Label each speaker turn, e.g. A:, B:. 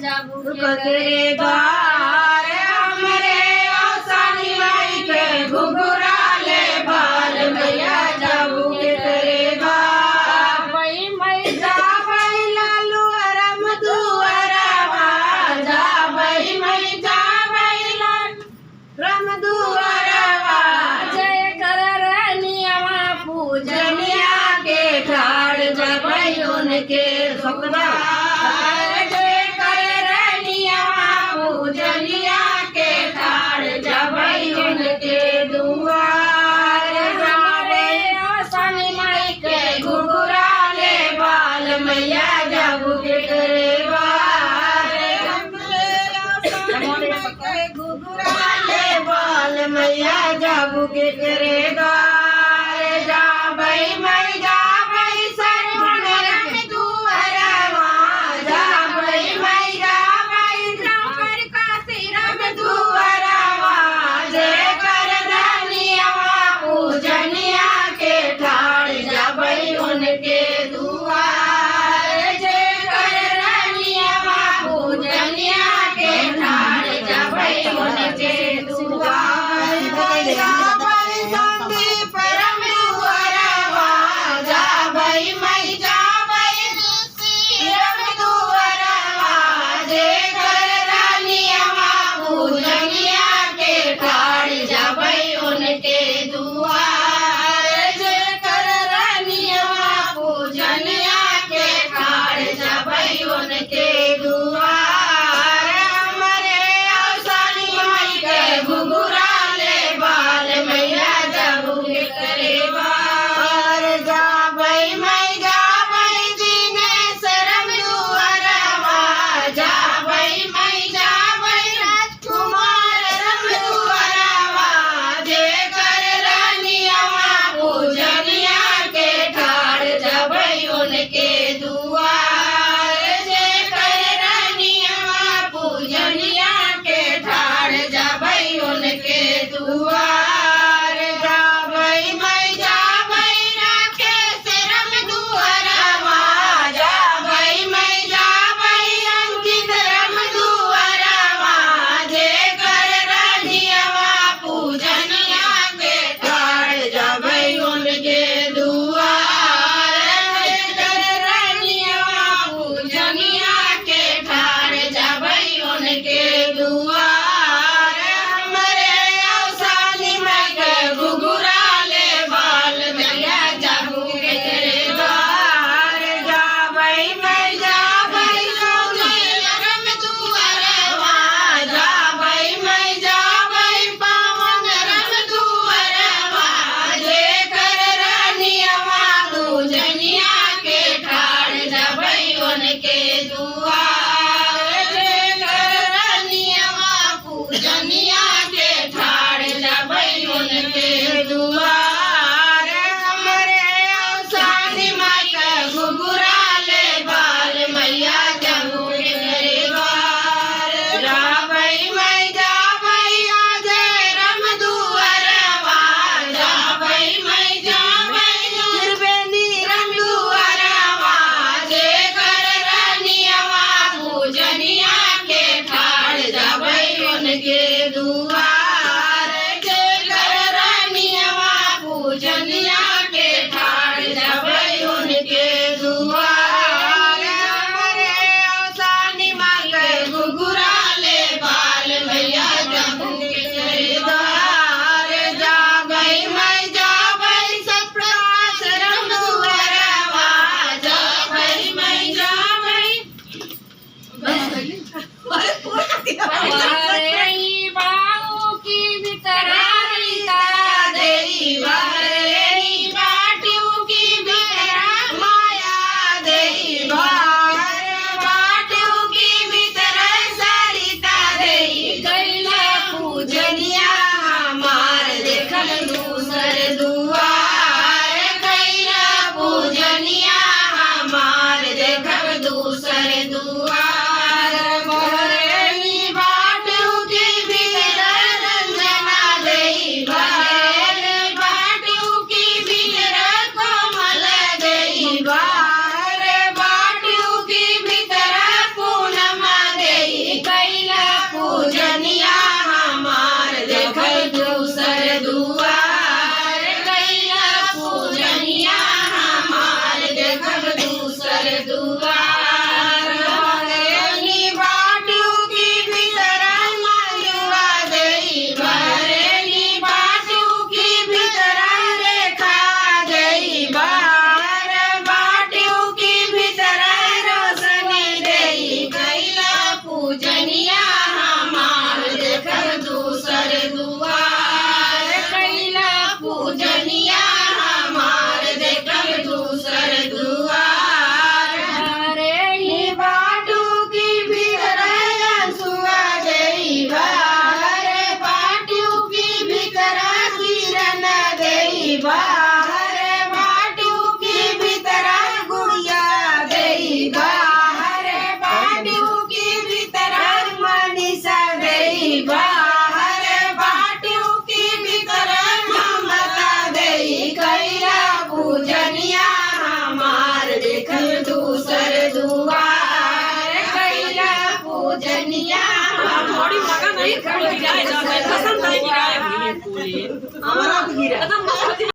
A: जाबू के द्वार हमरे औसानी माई के घुघुरा ले बाल मैया जाबू के द्वार भाई मैं जा भाई लालू अरम दुआरा जा भाई मैं जा भाई रम दुआरा जय कर नियमा पूजनिया के ठाड़ जब उनके सुखदा जय कर नियमा पूजनिया के ठाड़ जब उनके दुआर हमारे आसानी माई के घुघुरा ले बाल मैया जाबू के घुघुरा ले बाल मैया जाबू के करे द्वार जा भाई मैं जा भाई सरवण रम दुआरा जा भाई मैं जा भाई द्रौपद का सिरम दुआरा जय कर नियमा पूजनिया के ठाड़ जा भाई उनके दुआर जय कर नियमा पूजनिया के ठाड़ जा भाई उनके दुआर जा भाई संदीप रम दुआरा जा भाई मैं जा भाई रम दुआरा जय कर नियमा पूजनिया के ठाड़ जा भाई उनके दुआर जय कर नियमा पूजनिया के ठाड़ जा भाई उनके दुआर हमारे औसानी माई के घुघुरा ले बाल मैया जाबू के करे बार जा भाई मैं जा भाई दिनेश रम दुआरा जा भाई मैं जा भाई राजकुमार रम दुआरा जय कर नियमा पूजनिया के ठाड़ जा भाई उनके दुआर जय कर नियमा पूजनिया के ठाड़ जा भाई उनके दुआर जा भाई मैं जा भाई राकेश रम दुआरा जा भाई मैं जा भाई अंकित रम दुआरा जय कर नियमा पूजनिया के ठाड़ जा भाई उनके दुआर जय कर नियमा पूजनिया के ठाड़ जा भाई उनके दुआर हमारे औसानी माई के घुघुरा ले बाल मैया जाबू के द्वार जा भाई मैं जा भाई रम दुआरा जा भाई मैं जा भाई पावन रम दुआरा जय कर नियमा पूजनिया के ठाड़ जा भाई उनके दुआर जय कर नियमा पूजनिया के ठाड़ जा भाई उनके दुआर हमारे औसानी माई के घुघुरा ले बाल मैया जाबू के द्वार जा भाई मैं जा भाई अजय रम दुआरा जा भाई मैं जा भाई त्रिवेणी रम दुआरा जय कर नियमा पूजनिया के ठाड़ जा भाई उनके दुआर जय कर नियमा पूजनिया के ठाड़ जा भाई उनके दुआर हमारे औसानी माई के घुघुरा ले बाल मैया जाबू के द्वार जा भाई मैं जा भाई सप्रकाश रम दुआरा जा भाई मैं जा भाई हमारे बाऊ की बितरारी तारा देई बारे बाटियों की बितरा माया देई बाटियों की बितरा सरिता देई कैला पूजनिया हमार देखल दूसर दुआर कैला पूजनिया हमार देखल दूसर दुआर मोहरनी बाटियों की बितरा रंजना देई बाटियों की बितरा कोमल देई बाटियों की बितरा पूनमा
B: एक फूल गिराए जाए पसंद आई गिराए भी फूल हमारा गिरा